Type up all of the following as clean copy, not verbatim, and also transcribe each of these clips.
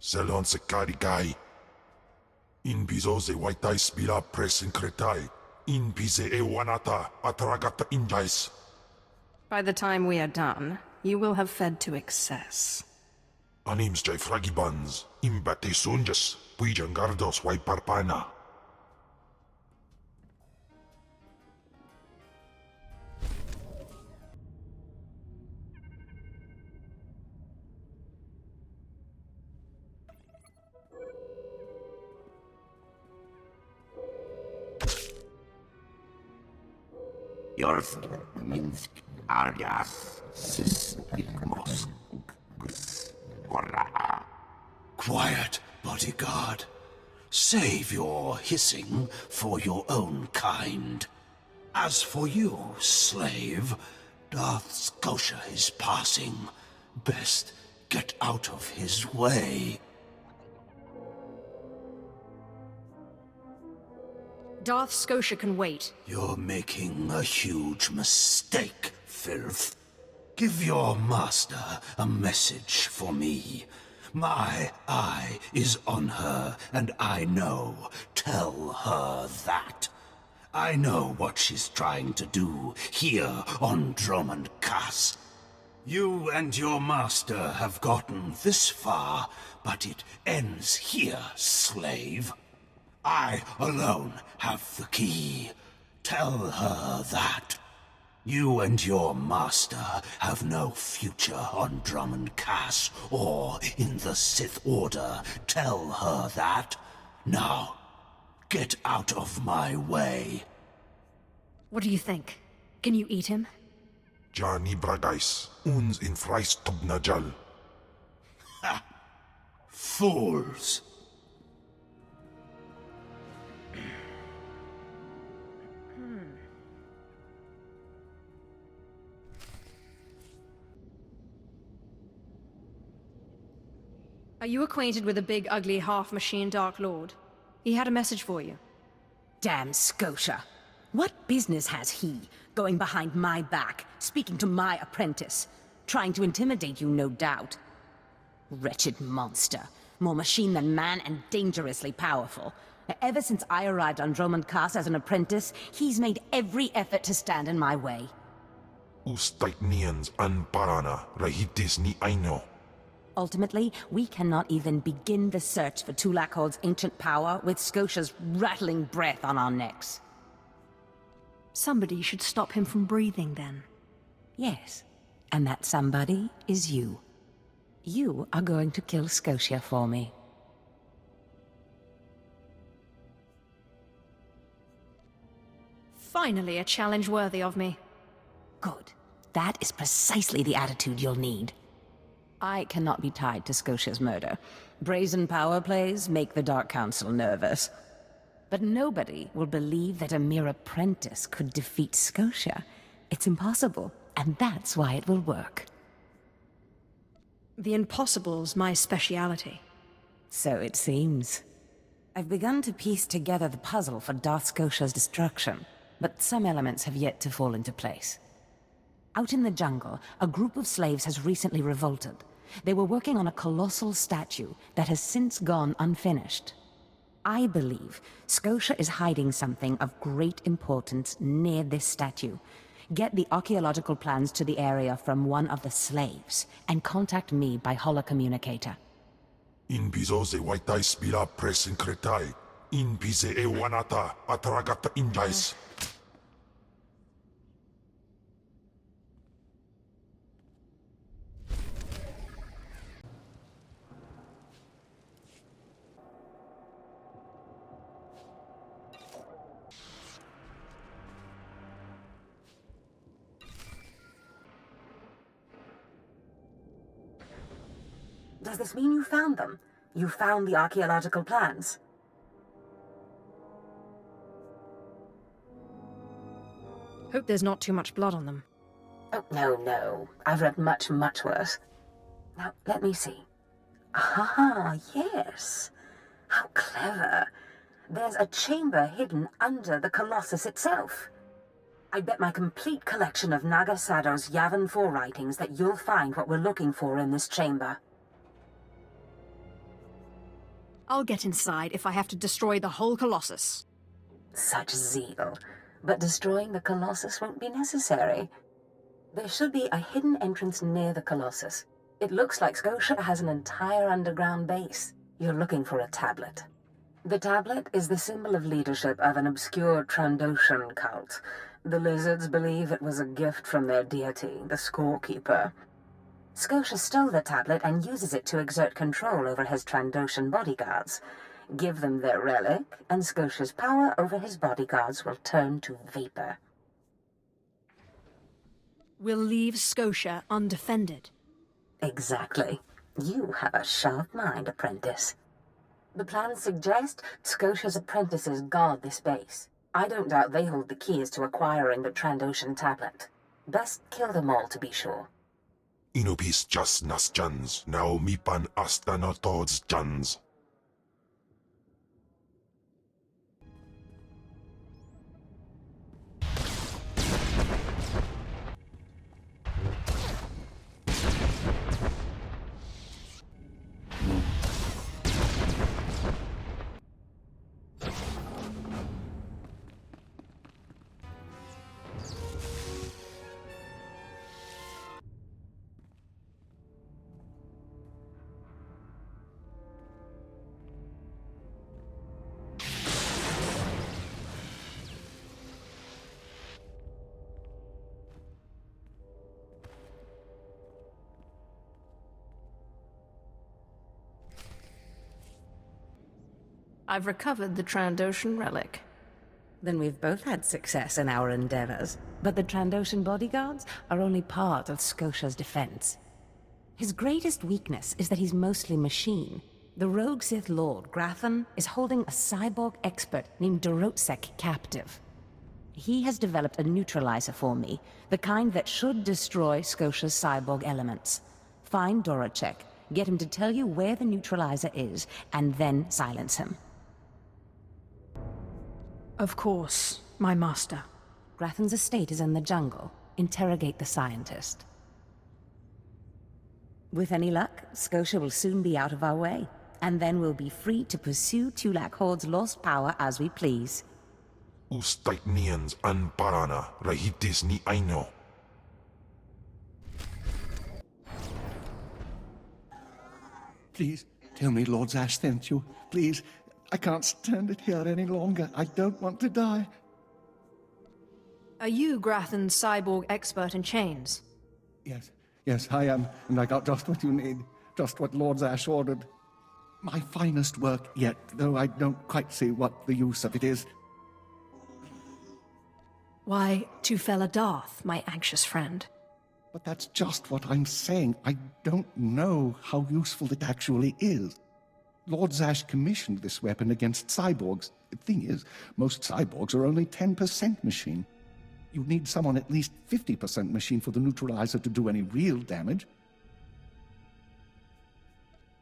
Selon se carigai. In bizo ze waitai spila presin kretai. In bize e wanata atragata injais. By the time we are done, you will have fed to excess. Anims jai fragibans. Imbate sunjas. Puijan gardos wai parpana. Yours means Arias, Quiet, bodyguard. Save your hissing for your own kind. As for you, slave, Darth Scotia is passing. Best get out of his way. Darth Scotia can wait. You're making a huge mistake, filth. Give your master a message for me. My eye is on her, and I know. Tell her that. I know what she's trying to do here on Dromund Kaas. You and your master have gotten this far, but it ends here, slave. I alone have the key. Tell her that. You and your master have no future on Dromund Kaas or in the Sith Order. Tell her that. Now, get out of my way. What do you think? Can you eat him? Jani bragais. Uns in freis tobnajal. Ha! Fools! Are you acquainted with the big, ugly, half-machine Dark Lord? He had a message for you. Damn Scotia. What business has he, going behind my back, speaking to my apprentice? Trying to intimidate you, no doubt. Wretched monster. More machine than man and dangerously powerful. Ever since I arrived on Dromund Kaas as an apprentice, he's made every effort to stand in my way. Ustait nians an parana, rahitis ni aino. Ultimately, we cannot even begin the search for Tulakhod's ancient power with Scotia's rattling breath on our necks. Somebody should stop him from breathing, then. Yes, and that somebody is you. You are going to kill Scotia for me. Finally, a challenge worthy of me. Good. That is precisely the attitude you'll need. I cannot be tied to Scotia's murder. Brazen power plays make the Dark Council nervous. But nobody will believe that a mere apprentice could defeat Scotia. It's impossible, and that's why it will work. The impossible's my speciality. So it seems. I've begun to piece together the puzzle for Darth Scotia's destruction, but some elements have yet to fall into place. Out in the jungle, a group of slaves has recently revolted. They were working on a colossal statue that has since gone unfinished. I believe Scotia is hiding something of great importance near this statue. Get the archaeological plans to the area from one of the slaves, and contact me by holocommunicator. In bizo ze waitai spila presin kretai. In bize e wanata atragata injais. Does this mean you found them? You found the archaeological plans? Hope there's not too much blood on them. Oh, no. I've read much, much worse. Now, let me see. Ah, yes. How clever. There's a chamber hidden under the Colossus itself. I bet my complete collection of Naga Sado's Yavin 4 writings that you'll find what we're looking for in this chamber. I'll get inside if I have to destroy the whole Colossus. Such zeal. But destroying the Colossus won't be necessary. There should be a hidden entrance near the Colossus. It looks like Scotia has an entire underground base. You're looking for a tablet. The tablet is the symbol of leadership of an obscure Trandoshan cult. The lizards believe it was a gift from their deity, the Scorekeeper. Scotia stole the tablet and uses it to exert control over his Trandoshan bodyguards. Give them their relic, and Scotia's power over his bodyguards will turn to vapor. We'll leave Scotia undefended. Exactly. You have a sharp mind, apprentice. The plans suggest Scotia's apprentices guard this base. I don't doubt they hold the keys to acquiring the Trandoshan tablet. Best kill them all to be sure. Inubis just nas jans, now mipan astana tods jans. I've recovered the Trandoshan relic. Then we've both had success in our endeavors. But the Trandoshan bodyguards are only part of Scotia's defense. His greatest weakness is that he's mostly machine. The rogue Sith Lord, Grathan, is holding a cyborg expert named Dorotsek captive. He has developed a neutralizer for me, the kind that should destroy Scotia's cyborg elements. Find Dorotsek, get him to tell you where the neutralizer is, and then silence him. Of course, my master. Grathan's estate is in the jungle. Interrogate the scientist. With any luck, Scotia will soon be out of our way, and then we'll be free to pursue Tulak Horde's lost power as we please. Ustait nians an parana, rahitis ni aino. Please, tell me Lord Zash sent you. Please, I can't stand it here any longer. I don't want to die. Are you Grathan's cyborg expert in chains? Yes, I am, and I got just what you need. Just what Lord Zash ordered. My finest work yet, though I don't quite see what the use of it is. Why, to fella Darth, my anxious friend. But that's just what I'm saying. I don't know how useful it actually is. Lord Zash commissioned this weapon against cyborgs. The thing is, most cyborgs are only 10% machine. You need someone at least 50% machine for the neutralizer to do any real damage.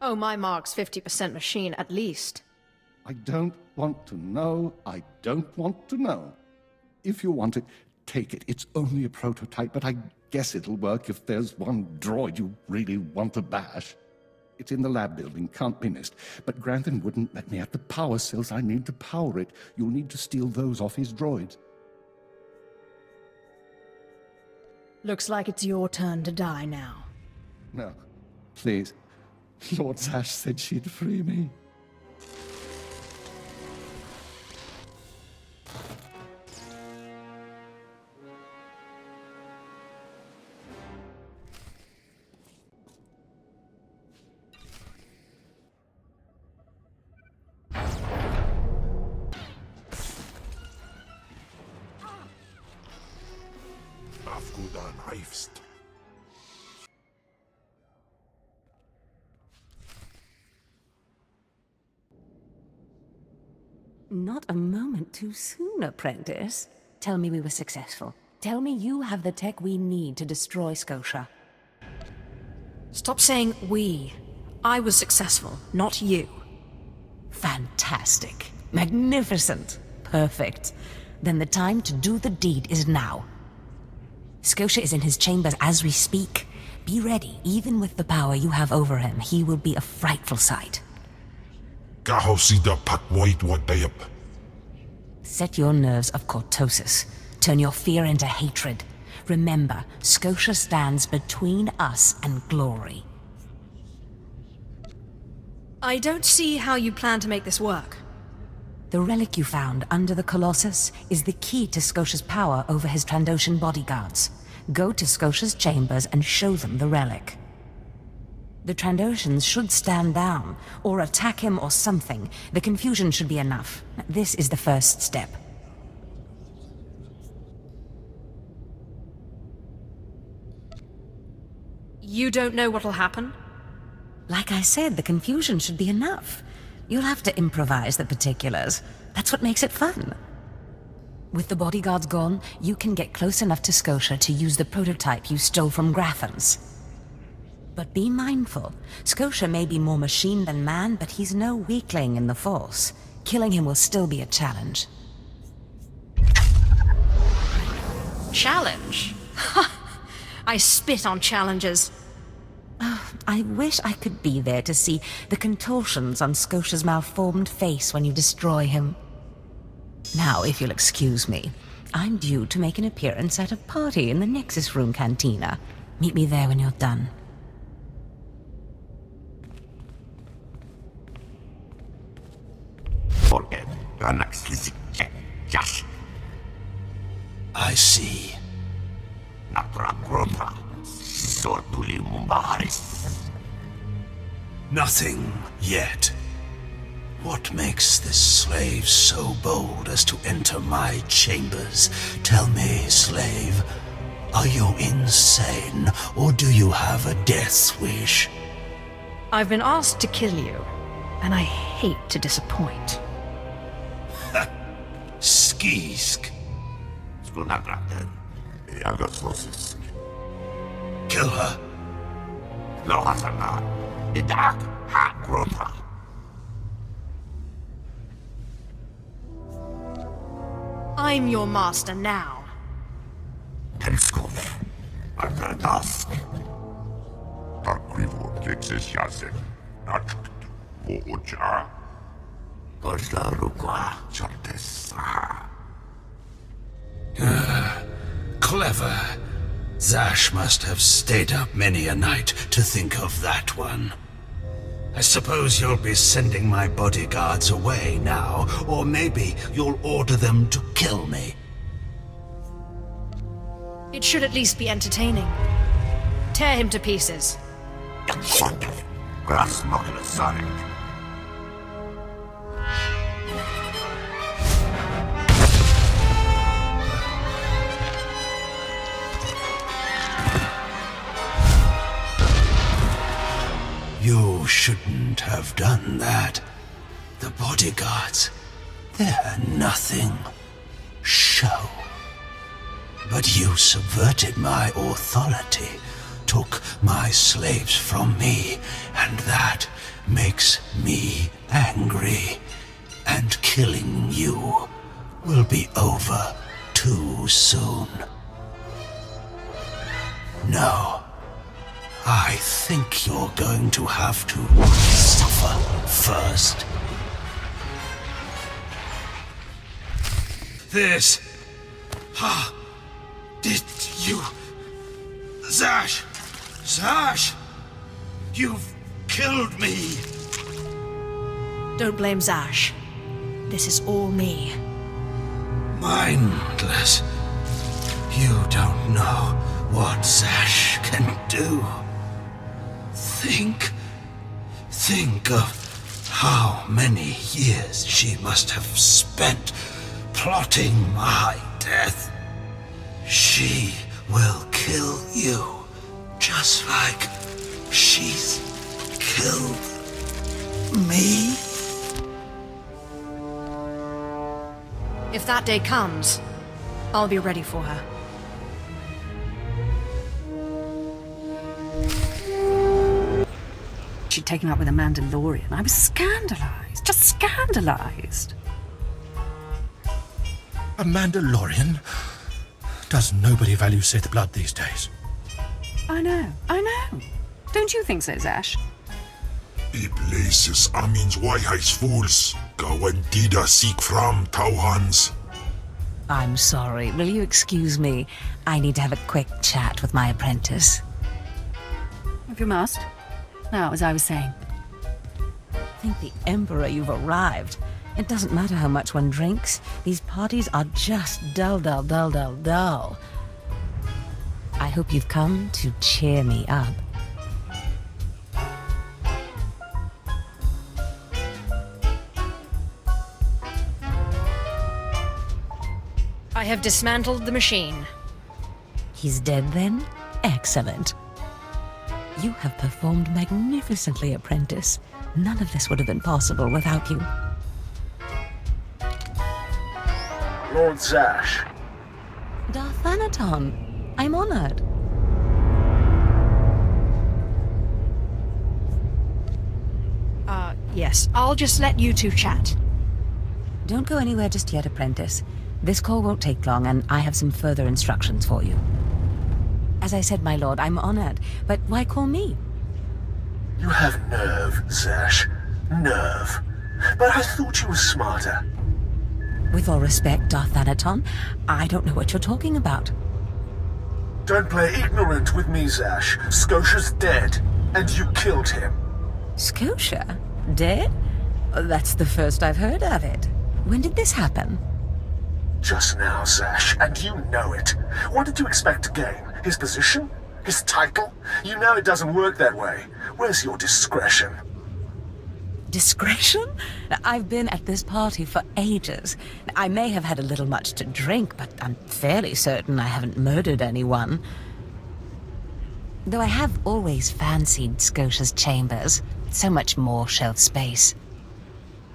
Oh, my mark's 50% machine, at least. I don't want to know. I don't want to know. If you want it, take it. It's only a prototype, but I guess it'll work if there's one droid you really want to bash. It's in the lab building, can't be missed. But Grathan wouldn't let me have the power cells I need to power it. You'll need to steal those off his droids. Looks like it's your turn to die now. No, please. Lord Zash said she'd free me. Afgudan Heifst. Not a moment too soon, apprentice. Tell me we were successful. Tell me you have the tech we need to destroy Scotia. Stop saying we. I was successful, not you. Fantastic. Magnificent. Perfect. Then the time to do the deed is now. Scotia is in his chambers as we speak. Be ready. Even with the power you have over him, he will be a frightful sight. Kahosida patmoit wadayap. Set your nerves of cortosis. Turn your fear into hatred. Remember, Scotia stands between us and glory. I don't see how you plan to make this work. The relic you found under the Colossus is the key to Scotia's power over his Trandoshan bodyguards. Go to Scotia's chambers and show them the relic. The Trandoshans should stand down, or attack him or something. The confusion should be enough. This is the first step. You don't know what'll happen? Like I said, the confusion should be enough. You'll have to improvise the particulars. That's what makes it fun. With the bodyguards gone, you can get close enough to Scotia to use the prototype you stole from Grathans. But be mindful. Scotia may be more machine than man, but he's no weakling in the Force. Killing him will still be a challenge. Challenge? I spit on challenges. Oh, I wish I could be there to see the contortions on Scotia's malformed face when you destroy him. Now, if you'll excuse me, I'm due to make an appearance at a party in the Nexus Room Cantina. Meet me there when you're done. I see. Nothing yet. What makes this slave so bold as to enter my chambers? Tell me, slave, are you insane, or do you have a death wish? I've been asked to kill you, and I hate to disappoint. Skisk. Kill her. I'm your master now. Clever. Zash must have stayed up many a night to think of that one. I suppose you'll be sending my bodyguards away now, or maybe you'll order them to kill me. It should at least be entertaining. Tear him to pieces. You shouldn't have done that. The bodyguards, they're nothing. Show. But you subverted my authority, took my slaves from me, and that makes me angry. And killing you will be over too soon. No. I think you're going to have to suffer first. This... did you... Zash! Zash! You've killed me! Don't blame Zash. This is all me. Mindless. You don't know what Zash can do. Think of how many years she must have spent plotting my death. She will kill you, just like she's killed me. If that day comes, I'll be ready for her. She'd taken up with a Mandalorian. I was scandalized. Just scandalized. A Mandalorian? Does nobody value Sith blood these days? I know. Don't you think so, Zash? Places Amin's Whiteheis fools. Gawen Dida seek from Tauhans. I'm sorry. Will you excuse me? I need to have a quick chat with my apprentice. If you must. Now, as I was saying. Thank the Emperor you've arrived. It doesn't matter how much one drinks. These parties are just dull, dull, dull, dull, dull. I hope you've come to cheer me up. I have dismantled the machine. He's dead then? Excellent. You have performed magnificently, Apprentice. None of this would have been possible without you. Lord Zash. Darth Thanaton, I'm honored. Yes, I'll just let you two chat. Don't go anywhere just yet, Apprentice. This call won't take long, and I have some further instructions for you. As I said, my lord, I'm honored, but why call me? You have nerve, Zash. Nerve. But I thought you were smarter. With all respect, Darth Thanaton, I don't know what you're talking about. Don't play ignorant with me, Zash. Scotia's dead, and you killed him. Scotia? Dead? That's the first I've heard of it. When did this happen? Just now, Zash, and you know it. What did you expect to gain? His position? His title? You know it doesn't work that way. Where's your discretion? Discretion? I've been at this party for ages. I may have had a little much to drink, but I'm fairly certain I haven't murdered anyone. Though I have always fancied Scotia's chambers. So much more shelf space.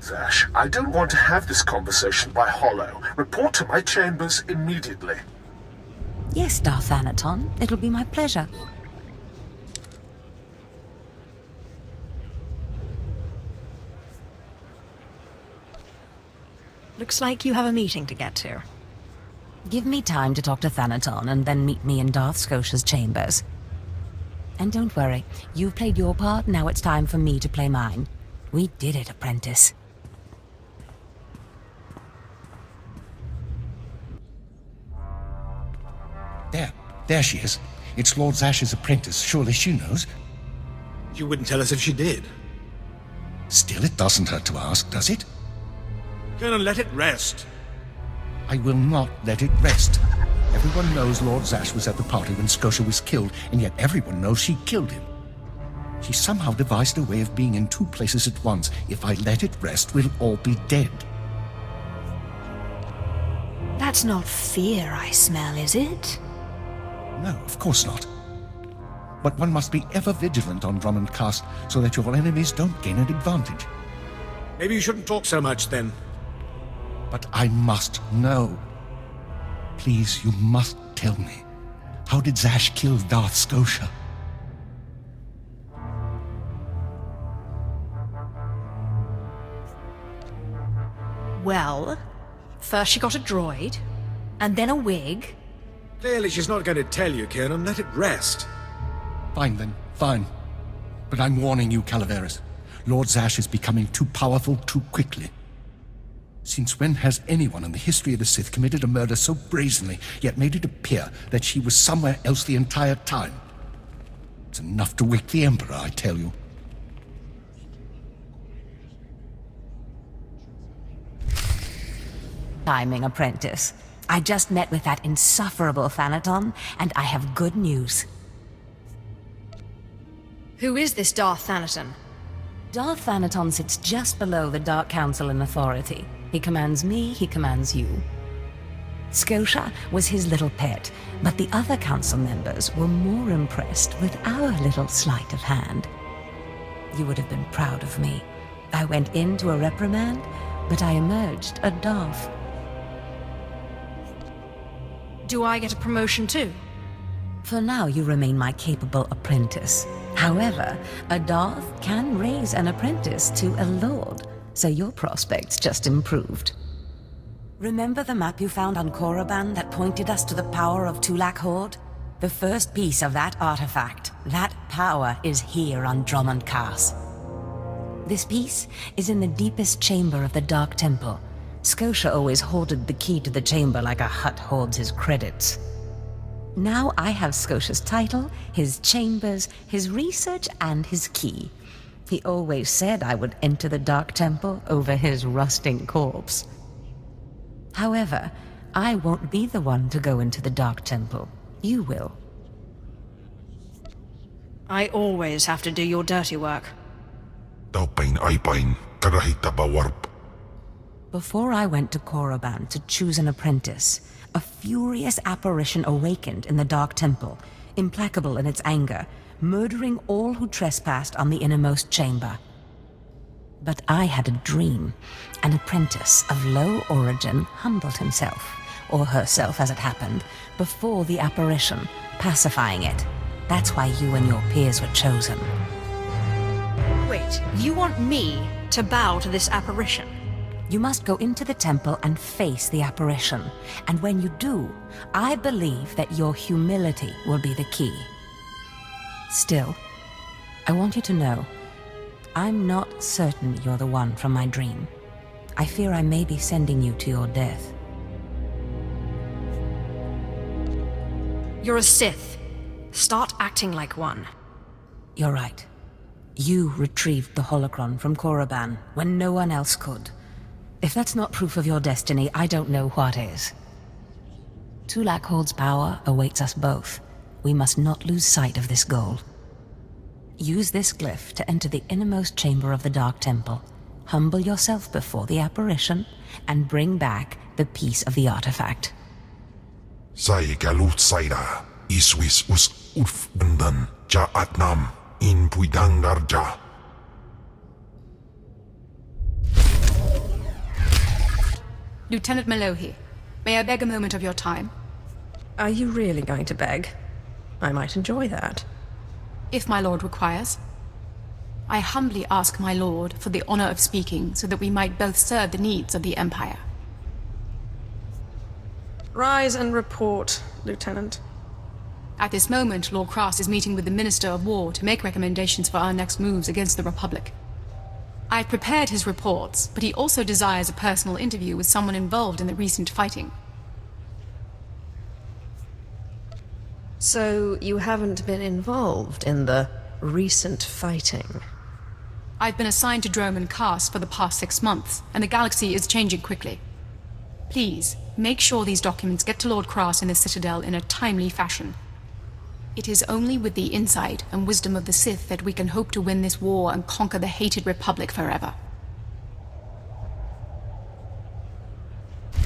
Zash, I don't want to have this conversation by hollow. Report to my chambers immediately. Yes, Darth Thanaton. It'll be my pleasure. Looks like you have a meeting to get to. Give me time to talk to Thanaton, and then meet me in Darth Scotia's chambers. And don't worry, you've played your part, now it's time for me to play mine. We did it, Apprentice. There she is. It's Lord Zash's apprentice. Surely she knows. You wouldn't tell us if she did. Still, it doesn't hurt to ask, does it? Colonel, let it rest. I will not let it rest. Everyone knows Lord Zash was at the party when Scotia was killed, and yet everyone knows she killed him. She somehow devised a way of being in two places at once. If I let it rest, we'll all be dead. That's not fear I smell, is it? No, of course not. But one must be ever vigilant on Dromund Kaas so that your enemies don't gain an advantage. Maybe you shouldn't talk so much then. But I must know. Please, you must tell me. How did Zash kill Darth Scotia? Well, first she got a droid, and then a wig. Clearly she's not going to tell you, Colonel. Let it rest. Fine then, fine. But I'm warning you, Calaveras. Lord Zash is becoming too powerful too quickly. Since when has anyone in the history of the Sith committed a murder so brazenly, yet made it appear that she was somewhere else the entire time? It's enough to wake the Emperor, I tell you. Timing, Apprentice. I just met with that insufferable Thanaton, and I have good news. Who is this Darth Thanaton? Darth Thanaton sits just below the Dark Council in authority. He commands me, he commands you. Scotia was his little pet, but the other council members were more impressed with our little sleight of hand. You would have been proud of me. I went into a reprimand, but I emerged a Darth. Do I get a promotion too? For now, you remain my capable apprentice. However, a Darth can raise an apprentice to a lord, so your prospects just improved. Remember the map you found on Korriban that pointed us to the power of Tulak Horde? The first piece of that artifact, that power, is here on Dromund Kaas. This piece is in the deepest chamber of the Dark Temple. Scotia always hoarded the key to the chamber like a Hutt hoards his credits. Now I have Scotia's title, his chambers, his research, and his key. He always said I would enter the Dark Temple over his rusting corpse. However, I won't be the one to go into the Dark Temple. You will. I always have to do your dirty work. Before I went to Korriban to choose an apprentice, a furious apparition awakened in the Dark Temple, implacable in its anger, murdering all who trespassed on the innermost chamber. But I had a dream. An apprentice of low origin humbled himself, or herself as it happened, before the apparition, pacifying it. That's why you and your peers were chosen. Wait, you want me to bow to this apparition? You must go into the temple and face the apparition. And when you do, I believe that your humility will be the key. Still, I want you to know, I'm not certain you're the one from my dream. I fear I may be sending you to your death. You're a Sith. Start acting like one. You're right. You retrieved the holocron from Korriban when no one else could. If that's not proof of your destiny, I don't know what is. Tulak Hold's power awaits us both. We must not lose sight of this goal. Use this glyph to enter the innermost chamber of the Dark Temple. Humble yourself before the apparition, and bring back the piece of the artifact. Galut Saira, Iswis us Ulf Bundan, Ja Atnam, In Puidangarja. Lieutenant Melohi, may I beg a moment of your time? Are you really going to beg? I might enjoy that. If my lord requires. I humbly ask my lord for the honor of speaking so that we might both serve the needs of the Empire. Rise and report, Lieutenant. At this moment, Lord Kaas is meeting with the Minister of War to make recommendations for our next moves against the Republic. I've prepared his reports, but he also desires a personal interview with someone involved in the recent fighting. So, you haven't been involved in the recent fighting? I've been assigned to Dromund Kaas for the past 6 months, and the galaxy is changing quickly. Please, make sure these documents get to Lord Kaas in the Citadel in a timely fashion. It is only with the insight and wisdom of the Sith that we can hope to win this war and conquer the hated Republic forever.